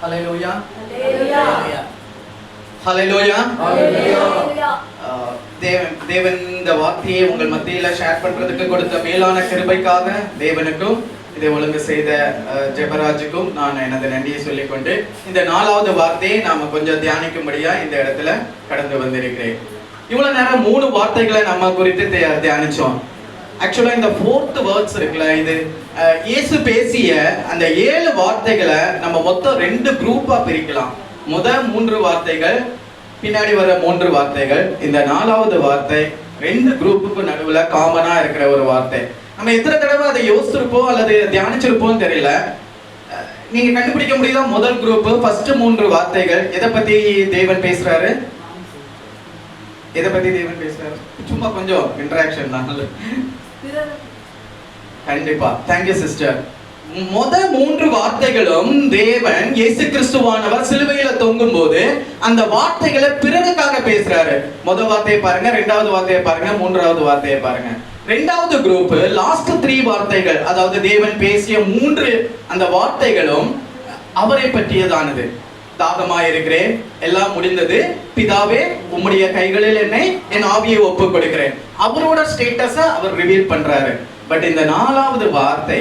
ஹல்லேலூயா. Hallelujah. ஹல்லேலூயா. Hallelujah. தேவன் இந்த வார்த்தையை உங்கள் மத்தியில ஷேர் பண்றதுக்கு கொடுத்த மேலான கிருபைக்காக தேவனுக்கும் இதை ஒழுங்கு செய்த ஜெபராஜுக்கும் நான் எனது நன்றியை சொல்லிக்கொண்டு இந்த 4வது வார்த்தையை நாம கொஞ்சம் தியானிக்கும்படியா இந்த இடத்துல கடந்து வந்திருக்கிறேன். இவ்வளவு நேரம் 3 வார்த்தைகளை நம்ம குறித்து தியானிச்சோம். ஆக்சுவலா இந்த 4th வேர்ட்ஸ் இருக்குல்ல, இது இயேசு பேசிய அந்த 7 வார்த்தைகளை நம்ம மொத்தம் 2 குரூப்பா பிரிக்கலாம். முதல் 3 வார்த்தைகள், பின்னாடி வர 3 வார்த்தைகள். இந்த 4வது வார்த்தை 2 குரூப்புக்கு நடுவுல காமனா இருக்கிற ஒரு வார்த்தை. நம்ம எத்தனை தடவை அதை யோசிச்சிருப்போம் அல்லது தியானிச்சிருப்போம் தெரியல. நீங்க கண்டுபிடிக்க முடியுதா? முதல் குரூப், ஃபர்ஸ்ட் 3 வார்த்தைகள் எதை பத்தி தேவன் பேசுறாரு? எதை பத்தி தேவன் பேசுறாரு? சும்மா கொஞ்சம் இன்டராக்ஷன் தான். கண்டிப்பா. Thank you sister. முதல் 3 வார்த்தைகளும் தேவன் இயேசு கிறிஸ்துவானவர் சிலுவையில தொங்கும் போது அந்த வார்த்தைகளை பிறருக்காக பேசுறாரு. முதல் வார்த்தையை பாருங்க, 2வது வார்த்தையை பாருங்க, 3வது வார்த்தையை பாருங்க. 2வது குரூப் லாஸ்ட் 3 வார்த்தைகள், அதாவது தேவன் பேசிய 3 அந்த வார்த்தைகளும் அவரை பற்றியதானது. தாகமாயிருக்கிறேன், எல்லாம் முடிந்தது, பிதாவே உம்முடைய கைகளில் என்னை என் ஆவியை ஒப்புக் கொடுக்கிறேன். அவரோட ஸ்டேட்டஸ அவர் ரிவீல் பண்றாரு. பட் இந்த 4வது வார்த்தை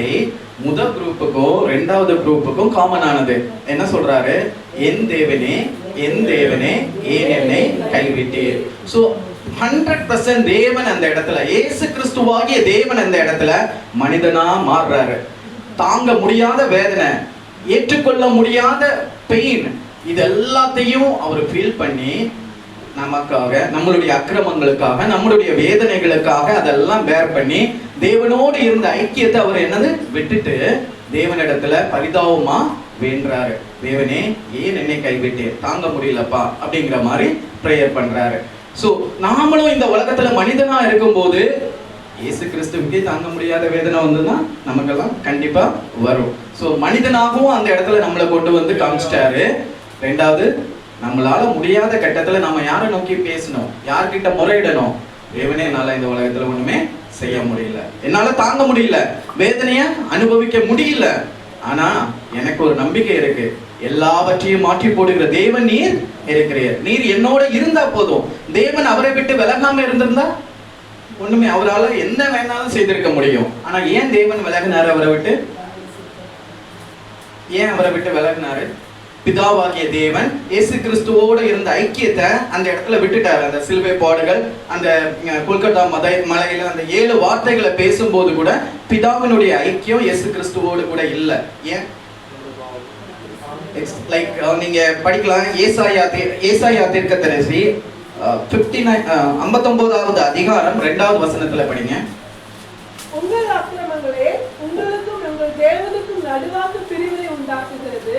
முதல் குரூப்புக்கும் 2வது குரூப்புக்கும் காமன் ஆனது. என்ன சொல்றாரு? என் தேவனே, என் தேவனே, ஏன் என்னை கைவிட்டீர். சோ 100% தேவன் அந்த இடத்துல, இயேசு கிறிஸ்துவாகிய தேவன் அந்த இடத்துல மனிதனா மாறுறாரு. தாங்க முடியாத வேதனை, ஏற்றுக்கொள்ள முடியாத பெயின், இது எல்லாத்தையும் அவர் ஃபீல் பண்ணி நமக்காக, நம்மளுடைய அக்கிரமங்களுக்காக, நம்மளுடைய வேதனைகளுக்காக அதெல்லாம் பேர் பண்ணி தேவனோடு இருந்த ஐக்கியத்தை அவர் என்னது விட்டுட்டு தேவனிடத்துல பரிதாபமா வேண்டுறாரு. தேவனே ஏன் என்னை கைவிட்டீர், தாங்க முடியலப்பா அப்படிங்கிற மாதிரி பிரேயர் பண்றாரு. சோ நாமளும் இந்த உலகத்துல மனிதனா இருக்கும்போது இயேசு கிறிஸ்துவுக்கே தாங்க முடியாத வேதனை வந்துன்னா நமக்கெல்லாம் கண்டிப்பா வரும். சோ மனிதனாகவும் அந்த இடத்துல நம்மளை கொண்டு வந்து காமிச்சிட்டாரு. 2வது, நம்மளால முடியாத கட்டத்துல நம்ம யாரை நோக்கி பேசணும், யார்கிட்ட முறையிடணும்? தேவனே, என்னால இந்த உலகத்துல ஒண்ணுமே செய்ய முடியல, என்னால தாங்க முடியல, வேதனைய அனுபவிக்க முடியல. ஆனா எனக்கு ஒரு நம்பிக்கை இருக்கு, எல்லாவற்றையும் மாற்றி போடுகிற தேவன் நீர் இருக்கிறீர், நீர் என்னோட இருந்தா போதும். தேவன் அவரை விட்டு விலகாம இருந்திருந்தா ஒண்ணுமே அவரால் என்ன வேணாலும் செய்திருக்க முடியும். ஆனா ஏன் தேவன் விலகினாரு அவரை விட்டு? ஏன் அவரை விட்டு விலகினாரு? பிதாவாகிய தேவன் இயேசு கிறிஸ்துவோடு இருந்த ஐக்கியத்தை அந்த இடத்துல விட்டுட்டாரு. அந்த சிலுவை பாடுகள், அந்த கொல்கத்தா மலையில அந்த 7 வார்த்தைகளை பேசும்போது கூட பிதாவினுடைய ஐக்கியம் இயேசு கிறிஸ்துவோடு கூட இல்லை. ஏன்? லைக் நீங்க படிக்கலாம், ஏசாயா தீர்க்கதரிசி 59வது அதிகாரம் 2வது வசனத்துல படிங்க. உங்கள் அக்கிரமங்களே உங்களுக்கும் உங்கள் தேவனுக்கும் நடுவாக பிரிவினை உண்டாக்குகிறது.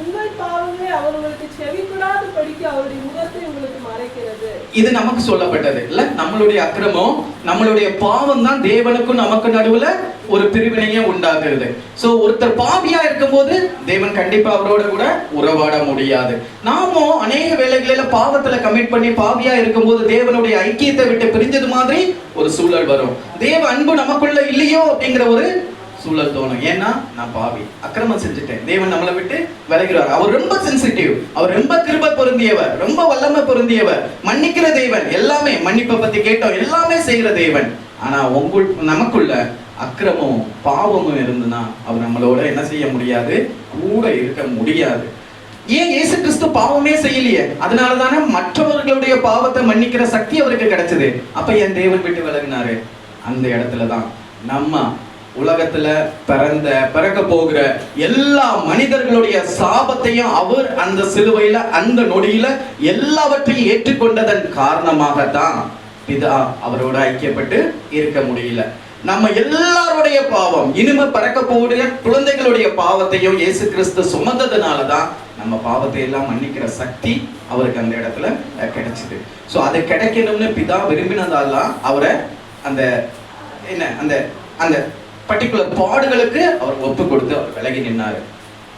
உங்கள் பாவங்களே அவர் உங்களுக்கு செவிப்படாத படிக்க அவருடைய முகத்தை உங்களுக்கு மறைக்கிறது. இது நமக்கு சொல்லப்பட்டது இல்ல? நம்மளுடைய அக்கிரமம், நம்மளுடைய பாவம் தான் தேவனுக்கும் நமக்கு நடுவுல ஒரு பிரிவினையை உண்டாக்குறது. சோ ஒருத்தர் பாவியா இருக்கும்போது தேவன் கண்டிப்பா அவரோட கூட உறவாட முடியாது. நாமும் அநேக வேளைகளில பாவத்துல கமிட் பண்ணி பாவியா இருக்கும்போது தேவனுடைய ஐக்கியத்தை விட்டு பிரிஞ்சது மாதிரி ஒரு சூழல் வரும். தேவ அன்பு நமக்குள்ள இல்லையோ அப்படிங்கிற ஒரு சூழல் தோணும். ஏன்னா நான் பாவி, அக்கிரமம் செஞ்சுட்டேன், தேவன் நம்மளை விட்டு விலகிறார். அவர் ரொம்ப சென்சிட்டிவ், அவர் ரொம்ப கிருபை பொருந்தியவர், ரொம்ப வல்லமை பொருந்தியவர், மன்னிக்கிற தேவன், எல்லாமே மன்னிப்பை பத்தி கேட்டோம், எல்லாமே செய்கிற தேவன். ஆனா நமக்குள்ள அக்கிரமும் பாவமும் இருந்துன்னா அவர் நம்மளோட என்ன செய்ய முடியாது, கூட இருக்க முடியாது. ஏன்? இயேசு கிறிஸ்து பாவமே செய்யலையே, அதனாலதானே மற்றவர்களுடைய பாவத்தை மன்னிக்கிற சக்தி அவருக்கு கிடைச்சது. அப்ப என் தேவன் விட்டு விலகினாரு. அந்த இடத்துலதான் நம்ம உலகத்துல பிறக்க போகிற எல்லா மனிதர்களுடைய சாபத்தையும் அவர் அந்த சிலுவையில அந்த நொடியில எல்லாவற்றையும் ஏற்றுக்கொண்டதன் காரணமாகத்தான் பிதா அவரோட ஐக்கியப்பட்டு இருக்க முடியல. நம்ம எல்லாருடைய பாவம், இனிமே பிறக்க போகிற குழந்தைகளுடைய பாவத்தையும் இயேசு கிறிஸ்து சுமந்ததுனாலதான் நம்ம பாவத்தை எல்லாம் மன்னிக்கிற சக்தி அவருக்கு அந்த இடத்துல கிடைச்சது. சோ அது கிடைக்கணும்னு பிதா விரும்பினதாலாம் அவரை அந்த என்ன அந்த அந்த பர்டிகுலர் பாடுகளுக்கு அவர் ஒப்பு கொடுத்து அவர் விலகி நின்னாரு.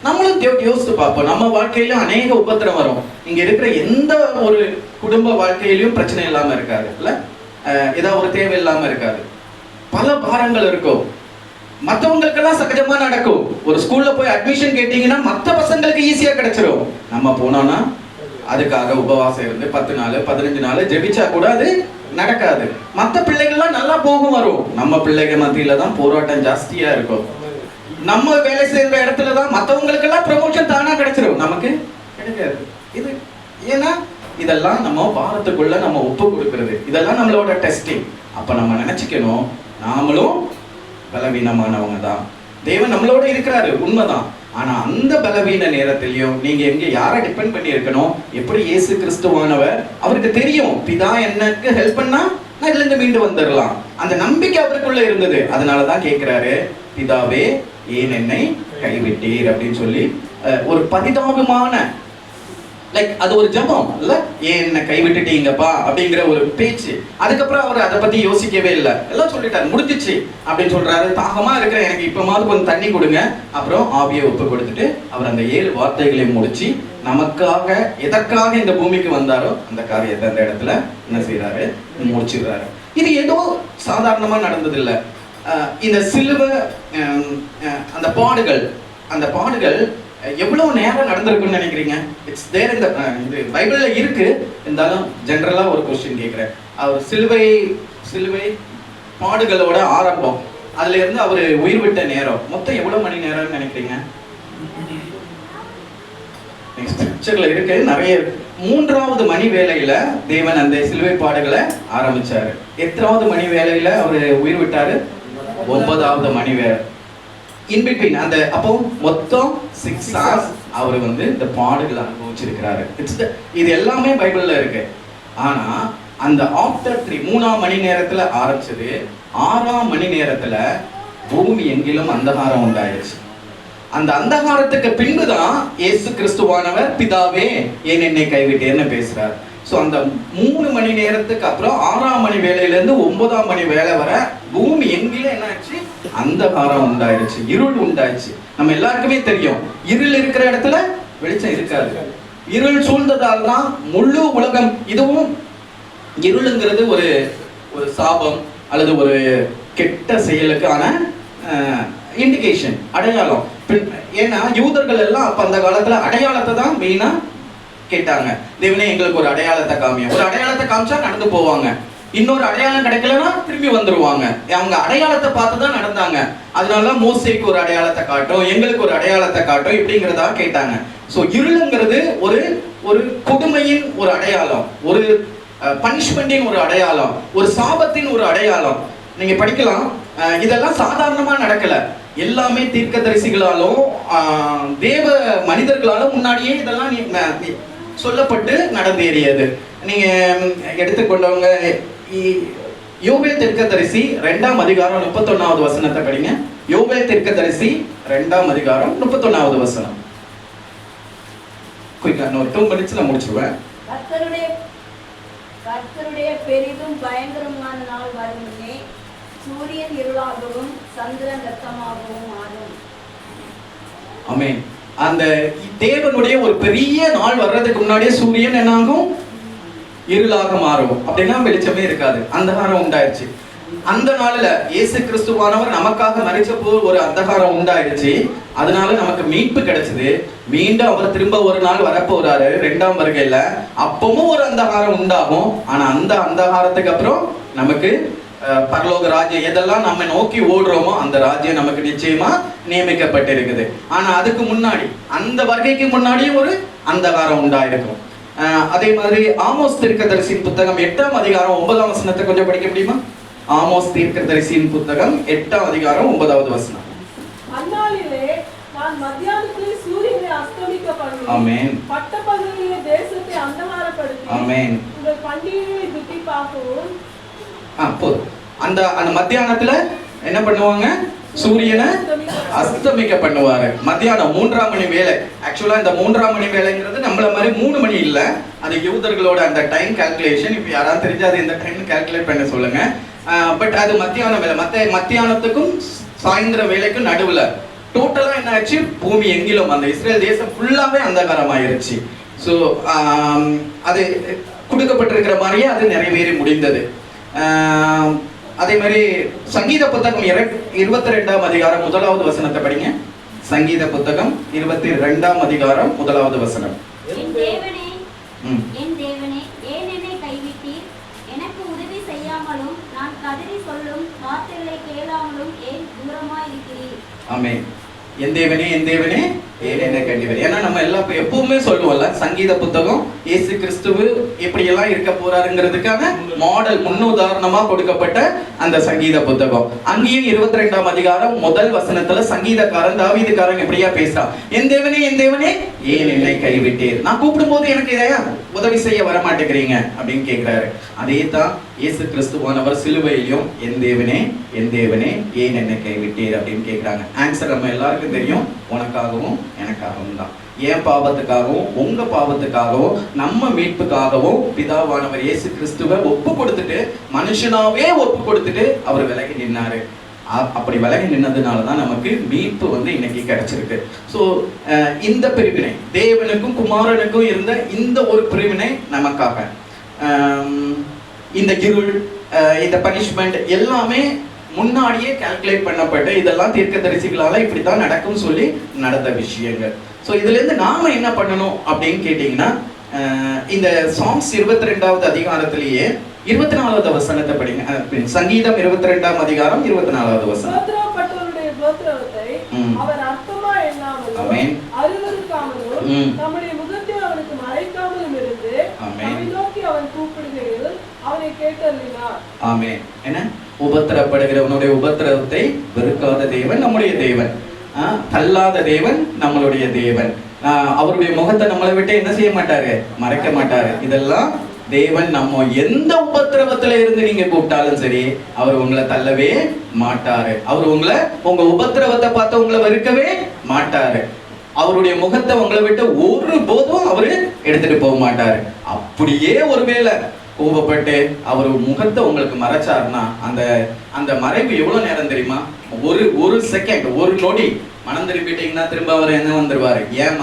நம்மளும் யோசித்து பார்ப்போம், நம்ம வாழ்க்கையிலும் அநேக உபத்திரம் வரும். இங்க இருக்கிற எந்த ஒரு குடும்ப வாழ்க்கையிலும் பிரச்சனை இல்லாம இருக்காது இல்ல, ஏதாவது ஒரு தேவை இல்லாம இருக்காது. பல பாரங்கள் இருக்கும். மத்தவங்களுக்கெல்லாம் சகஜமா நடக்கும். ஒரு ஸ்கூல்ல போய் அட்மிஷன் கேட்டீங்கன்னா மத்த பசங்களுக்கு ஈஸியா கிடைச்சிரும். நம்ம போனோம்னா அதுக்காக உபவாசம் இருந்து 10 நாள் 15 நாள் ஜெபிச்சா கூட அது நடக்காது. மத்த பிள்ளைகள்லாம் நல்லா போகும் வரும். நம்ம பிள்ளைங்க மத்தியில தான் போராட்டம் ஜாஸ்தியா இருக்கும். நம்ம வேலை செய்யற இடத்துல தான் மத்தவங்களுக்கெல்லாம் ப்ரமோஷன் தானா கிடைச்சிரும், நமக்கு கிடைக்காது. இது ஏன்னா இதெல்லாம் நம்ம வாரத்துக்குள்ள நம்ம ஒப்பு கொடுக்கிறது, இதெல்லாம் நம்மளோட டெஸ்டிங். அப்ப நம்ம நினைச்சுக்கணும், நாமளும் பலவீனமானவங்க தான். தேவன் நம்மளோட இருக்கிறாரு, உண்மைதான். ஆனா அந்த பலவீன நேரத்திலையும் நீங்க எங்க யாரை டிபெண்ட் பண்ணி இருக்கணும்? எப்படி இயேசு கிறிஸ்துவானவர், அவருக்கு தெரியும் பிதா எனக்கு ஹெல்ப் பண்ணா நான் இதுல இருந்து மீண்டு வந்துடலாம். அந்த நம்பிக்கை அவருக்குள்ள இருந்தது. அதனாலதான் கேட்கிறாரு, பிதாவே ஏன் என்னை கைவிட்டீர் அப்படின்னு சொல்லி ஒரு பரிதாபமான, லைக் அது ஒரு ஜெபம் இல்ல, ஏன் என்ன கைவிட்டுட்டீங்கப்பா அப்படிங்கிற ஒரு பேச்சு. அதுக்கப்புறம் அவர் அதை பத்தி யோசிக்கவே இல்லை, எல்லாம் சொல்லிட்டாரு, முடிஞ்சிச்சு அப்படின்னு சொல்றாரு. தாகமா இருக்கிற எனக்கு இப்பமாவது கொஞ்சம் தண்ணி கொடுங்க. அப்புறம் ஆவியை ஒப்பு கொடுத்துட்டு அவர் அந்த 7 வார்த்தைகளை முடிச்சு நமக்காக எதற்காக இந்த பூமிக்கு வந்தாரோ அந்த காரியத்தை அந்த இடத்துல என்ன செய்யறாரு, முடிச்சிடுறாரு. இது ஏதோ சாதாரணமா நடந்தது இல்லை. இந்த சிலுவை அந்த பாடுகள் எவ்வளவு நேரம் நடந்திருக்குன்னு நினைக்கிறீங்க? இட்ஸ் தேர் இந்த இது பைபிள்ல இருக்கு. இருந்தாலும் ஜெனரலா ஒரு क्वेश्चन கேக்குறேன். அவர் சிலுவை பாடுகளோட ஆரம்பம், அதுல இருந்து அவர் உயிர் விட்ட நேரம் மொத்தம் எவ்வளவு மணி நேரம்னு நினைக்கிறீங்க? ஸ்கிரிப்சர்ல இருக்கு நிறைய. 3வது மணி வேளையில தேவன் அந்த சிலுவை பாடுகளை ஆரம்பிச்சாரு. எத்தனாவது மணி வேளையில அவர் உயிர் விட்டாரு? 9வது மணி வேளை. இன் பிட்வீன் அந்த அப்போ மொத்தம் 6 hours அவர் இந்த பாடுகளை அனுபவிச்சிருக்கிறாரு. இது எல்லாமே பைபிள்ல இருக்கு. ஆனா அந்த ஆஃப்டர் 3ஆம் மணி நேரத்துல ஆரம்பிச்சது, 6ஆம் மணி நேரத்துல பூமி எங்கிலும் அந்தகாரம் உண்டாயிருச்சு. அந்த அந்தகாரத்துக்கு பின்புதான் இயேசு கிறிஸ்துவானவர் பிதாவே ஏன் என்னை கைவிட்டேன்னு பேசுறார். ஸோ அந்த 3 மணி நேரத்துக்கு அப்புறம் 6ஆம் மணி வேளையில இருந்து 9ஆம் மணி வேலை வர பூமி எங்கிலும் என்ன ஆச்சு, அந்தகாரம் உண்டாயிருச்சு, இருள் உண்டாயிடுச்சு. நம்ம எல்லாருக்குமே தெரியும், இருள் இருக்கிற இடத்துல வெளிச்சம் இருக்காது. இருள் சூழ்ந்ததால் தான் முழு உலகம். இதுவும் இருளுங்கிறது ஒரு சாபம் அல்லது ஒரு கெட்ட செயலுக்கான இண்டிகேஷன், அடையாளம். ஏன்னா யூதர்கள் எல்லாம் அப்ப அந்த காலத்துல அடையாளத்தை தான் மெயினா கேட்டாங்க. தேவனே எங்களுக்கு ஒரு அடையாளத்தை காமியும். ஒரு அடையாளத்தை காமிச்சா நடந்து போவாங்க, இன்னொரு அடையாளம் கிடைக்கலன்னா திரும்பி வந்துருவாங்க. அவங்க அடையாளத்தை பார்த்து தான் நடந்தாங்க. அதனால மோசேக்கு ஒரு அடையாளத்தை காட்டும், எங்களுக்கு ஒரு அடையாளத்தை காட்டும் இப்படிங்கிறதா கேட்டாங்க. ஸோ இருளுங்கிறது ஒரு கொடுமையின் ஒரு அடையாளம், ஒரு பனிஷ்மெண்டின் ஒரு அடையாளம், ஒரு சாபத்தின் ஒரு அடையாளம். நீங்க படிக்கலாம். இதெல்லாம் சாதாரணமா நடக்கல, எல்லாமே தீர்க்கதரிசிகளாலும் தேவ மனிதர்களாலும் முன்னாடியே இதெல்லாம் சொல்லப்பட்டு நடந்தேறியது. நீங்க எடுத்துக்கொண்டவங்க யோவேல் தீர்க்கதரிசி 2ஆம் அதிகாரம் 31வது வசனத்தை படிங்க. யோவேல் தீர்க்கதரிசி 2ஆம் அதிகாரம் 31வது வசனம். குயிக்கா, இன்னொரு 2 minutesல முடிச்சிருவேன். கர்த்தருடைய பெரிதும் பயங்கரமான நாள் வரும் முன்னே சூரியன் இருளாகவும் சந்திரன் ரத்தமாகவும் ஆகும். ஆமென். அந்த தேவனுடைய ஒரு பெரிய நாள் வர்றதுக்கு முன்னாடியே சூரியன் என்னாகும், இருளாக மாறும். அப்படின்னா வெளிச்சமே இருக்காது, அந்தகாரம் உண்டாயிருச்சு. அந்த நாள்ல இயேசு கிறிஸ்துவானவர் நமக்காக மரிச்சப்போ ஒரு அந்தகாரம் உண்டாயிருச்சு. அதனால நமக்கு மீட்பு கிடைச்சது. மீண்டும் அவர் திரும்ப ஒரு நாள் வரப்போறாரு 2ஆம் வருகையில. அப்பவும் ஒரு அந்தகாரம் உண்டாகும். ஆனா அந்த அந்தகாரத்துக்கு அப்புறம் நமக்கு பரலோக ராஜ்யம், எதெல்லாம் நம்ம நோக்கி ஓடுறோமோ அந்த ராஜ்யம் நமக்கு நிச்சயமா நியமிக்கப்பட்டிருக்குது. ஆனா அதுக்கு முன்னாடி, அந்த வருகைக்கு முன்னாடியே ஒரு அந்தகாரம் உண்டாயிருக்கும். அதே மாதிரி ஆமோஸ் தீர்க்கதரிசியின் புத்தகம் 8ஆம் அதிகாரம் 9ஆம் வசனத்தை கொஞ்சம் படிக்க முடியுமா? ஆமோஸ் தீர்க்கதரிசியின் புத்தகம் 8ஆம் அதிகாரம் 9வது வசனம். அந்நாளிலே நான் மத்தியானத்தில் சூரியனை அஸ்தமிக்க பண்ணுவேன். ஆமென். பட்டப்பகலிலே தேசத்தை அந்தகாரப்படுத்தி ஆமென். உங்கள் பண்டிகையை துதிப்பாகவும். போதும். அந்த மத்தியானத்துல என்ன பண்ணுவாங்க? சூரியனை அஸ்தமிக்க பண்ணுவாரு. மத்தியானம் 3ஆம் மணி வேலை. ஆக்சுவலா இந்த 3ஆம் மணி வேலைங்கிறது நம்மள மாதிரி 3 மணி இல்ல, அது யூதர்களோட அந்த டைம் கால்குலேஷன். இப்ப யாராவது தெரிஞ்சா அது இந்த டைம் கால்குலேட் பண்ண சொல்லுங்க. பட் அது மத்தியான வேலை. மத்தியானத்துக்கும் சாயந்தர வேலைக்கும் நடுவுல டோட்டலா என்ன ஆச்சு, பூமி எங்கிலும் அந்த இஸ்ரேல் தேசம் ஃபுல்லாவே அந்தகாரமாயிருச்சு. ஸோ அது கொடுக்கப்பட்டிருக்கிற மாதிரியே அது நிறைவேறி முடிந்தது. அதே மாதிரி சங்கீத புத்தகம் 22ஆம் அதிகாரம் 1வது வசனத்தை படிங்க. சங்கீத புத்தகம் 22ஆம் அதிகாரம் 1வது வசனம். என் தேவனே, என் தேவனே, ஏன் என்னை கைவிட்டீர்? எனக்கு உதவி செய்யாமலும் நான் கதறி சொல்லும் வார்த்தைகளை கேளாமலும் ஏன் தூரமாய் இருக்கிறீர்? ஆமென். என் தேவனே, என் தேவனே, ஏன் என்னை கைவிட்டீர்? ஏன்னா நம்ம எல்லாம் எப்பவுமே சொல்லுவோம்ல, சங்கீத புத்தகம் இயேசு கிறிஸ்துவு எப்படி எல்லாம் இருக்க போறாருங்கிறதுக்கான மாடல், முன்னுதாரணமா கொடுக்கப்பட்ட அந்த சங்கீத புத்தகம். அங்கேயும் 22ஆம் அதிகாரம் 1 வசனத்துல சங்கீதக்காரன் தாவீதுக்காரன் எப்படியா பேசுறான்? என் தேவனே, என் தேவனே, ஏன் என்னை கைவிட்டீர்? நான் கூப்பிடும் போது எனக்கு இதையா உதவி செய்ய வர மாட்டேங்கிறீங்க அப்படின்னு கேட்கிறாரு. அதே தான் இயேசு கிறிஸ்துவானவர் சிலுவையிலும் என் தேவனே, என் தேவனே, ஏன் என்னை கைவிட்டீர் அப்படின்னு கேட்கிறாங்க. ஆன்சர் நம்ம எல்லாருக்கும் தெரியும், உனக்காகவும் எனக்காகவும் தான். என் பாவத்துக்காகவும் உங்க பாவத்துக்காகவும் நம்ம மீட்புக்காகவும் பிதாவானவர் இயேசு கிறிஸ்துவை ஒப்பு கொடுத்துட்டு, மனுஷனாவே ஒப்பு கொடுத்துட்டு அவர் விலகி நின்னாரு. அப்படி விலகி நின்னதுனாலதான் நமக்கு மீட்பு இன்னைக்கு கிடைச்சிருக்கு. ஸோ இந்த பிரிவினை, தேவனுக்கும் குமாரனுக்கும் இருந்த இந்த ஒரு பிரிவினை நமக்காக, இந்த இருள், இந்த பனிஷ்மெண்ட் எல்லாமே முன்னாடியே கால்குலேட் பண்ணப்பட்டு இதெல்லாம் தீர்க்கதரிசிகளால இப்படித்தான் நடக்கும் சொல்லி நடந்த விஷயங்கள். ஸோ இதுல இருந்து நாம என்ன பண்ணணும் அப்படின்னு கேட்டீங்கன்னா, இந்த சாங்ஸ் 22வது அதிகாரத்திலேயே 24வது வசனத்தை படிங்க. சங்கீதம் 22ஆம் அதிகாரம் 24வது வசனம். கோத்திரப்பட்டவருடைய கோத்திரத்தை அவர் அர்த்தமா எண்ணாமலும் அருவருக்காமலும் நம்முடைய முகத்தை அவனுக்கு மறைக்காமலும் இருந்து நம்மை நோக்கி அவன் கூப்பிடுகையில் அவனை கேட்டறினார். ஆமென். என்ன? உபத்திரப்படுகிறவனுடைய உபத்திரவத்தை வெறுக்காத தேவன் நம்முடைய தேவன், தள்ளாத தேவன் நம்மளுடைய தேவன். அவருடைய முகத்தை நம்மளை விட்டு என்ன செய்ய மாட்டாரு? மறைக்க மாட்டாரு. இதெல்லாம் தேவன். நம்ம எந்த உபத்திரவத்துல இருந்து நீங்க கூப்பிட்டாலும் சரி, அவர் உங்களை தள்ளவே மாட்டாரு. அவர் உங்க உபத்திரவத்தை பார்த்து உங்களை வெறுக்கவே மாட்டாரு. அவருடைய முகத்தை உங்களை விட்டு ஒரு போதும் அவரு எடுத்துட்டு போக மாட்டாரு. அப்படியே ஒருவேளை கோபப்பட்டு அவர் முகத்தை உங்களுக்கு மறைச்சாருன்னா, அந்த மறைவு எவ்வளவு நேரம் தெரியுமா? ஒரு செகண்ட், ஒரு நொடி. மனம் திரும்பிட்டீங்கன்னா திரும்ப அவர் என்ன வந்துருவாரு? என்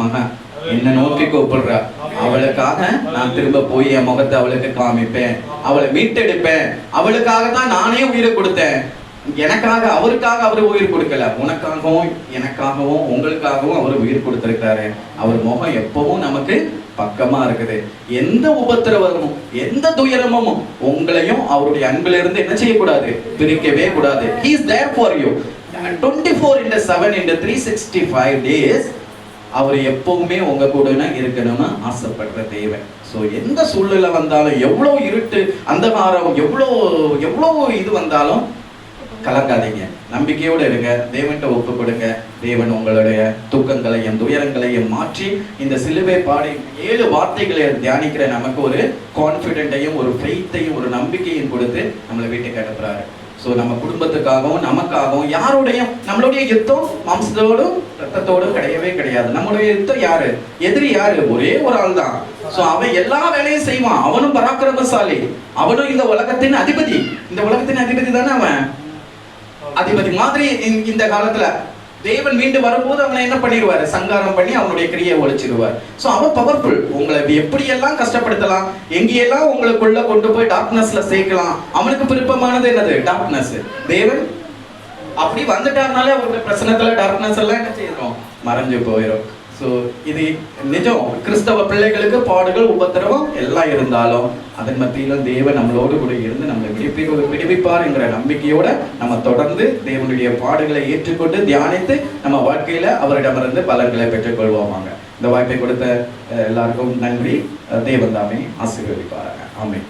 மகன் என்ன நோக்கி கூப்பிடுறா, அவளுக்காக நான் திரும்ப போய் என் முகத்தை அவளுக்கு காமிப்பேன், அவளை மீட்டெடுப்பேன். அவளுக்காக தான் நானே உயிரை கொடுத்தேன். எனக்காக, அவருக்காக அவர் உயிர் கொடுக்கல, உனக்காகவும் எனக்காகவும் உங்களுக்காகவும் அவர் உயிர் கொடுத்திருக்காரு. அவர் முகம் எப்பவும் நமக்கு பக்கமா இருக்குது. எந்த உபத்திரவமும் எந்த துயரமும் உங்களையும் அவருடைய அன்பிலிருந்து என்ன செய்யக்கூடாது? பிரிக்கவே கூடாது. He is there for you 24/7 365 days. அவர் எப்பவுமே உங்க கூட இருக்கணும்னு ஆசைப்படுற தேவன். ஸோ எந்த சூழ்நிலை வந்தாலும், எவ்வளோ இருட்டு அந்தகாரம், எவ்வளோ இது வந்தாலும் கலங்காதீங்க, நம்பிக்கையோடு இருங்க, தேவன்கிட்ட ஒப்பு கொடுங்க. தேவன் உங்களுடைய துக்கங்களையும் துயரங்களையும் மாற்றி இந்த சிலுவை பாடி 7 வார்த்தைகளை தியானிக்கிற நமக்கு ஒரு கான்ஃபிடென்ட்டையும் ஒரு ஃபெய்த்தையும் ஒரு நம்பிக்கையும் கொடுத்து நம்மளை வீட்டுக்கு அனுப்புறாரு. ஸோ நம்ம குடும்பத்துக்காகவும் நமக்காகவும் யாருடையும் நம்மளுடைய யுத்தம் மாம்சத்தோடும் ரத்தத்தோடும் கிடையவே கிடையாது. நம்மளுடைய யுத்தம் யாரு? எதிரி யாரு? ஒரே ஒரு ஆள் தான். ஸோ அவன் எல்லா வேலையும் செய்வான். அவனும் பராக்கிரமசாலி, அவனும் இந்த உலகத்தின் அதிபதி. இந்த உலகத்தின் அதிபதி தானே அவன். அதிபதி மாதிரி இந்த காலத்துல தேவன் மீண்டும் வரும்போது அவனை என்ன பண்ணிடுவாரு? சங்காரம் பண்ணி அவனுடைய கிரியை ஒழிச்சிடுவார். ஸோ அவன் பவர்ஃபுல். உங்களை எப்படியெல்லாம் கஷ்டப்படுத்தலாம், எங்கேயெல்லாம் உங்களுக்குள்ள கொண்டு போய் டார்க்னஸ்ல சேர்க்கலாம். அவனுக்கு விருப்பமானது என்னது? டார்க்னஸ். தேவன் அப்படி வந்துட்டாருனாலே அவருடைய பிரச்சனத்துல டார்க்னஸ் எல்லாம் என்ன செய்யணும்? மறைஞ்சு போயிடும். ஸோ இது நிஜம். கிறிஸ்தவ பிள்ளைகளுக்கு பாடுகள் உபத்திரவம் எல்லாம் இருந்தாலும் அதன் மத்தியிலும் தேவன் நம்மளோடு கூட இருந்து நம்மளை விடுவிப்பார் என்கிற நம்பிக்கையோட நம்ம தொடர்ந்து தேவனுடைய பாடுகளை ஏற்றுக்கொண்டு தியானித்து நம்ம வாழ்க்கையில அவரிடமிருந்து பலன்களை பெற்றுக்கொள்வோமாங்க. இந்த வாய்ப்பை கொடுத்த எல்லாருக்கும் நன்றி. தேவன் தாமே ஆசீர்வதிப்பாராங்க. ஆமென்.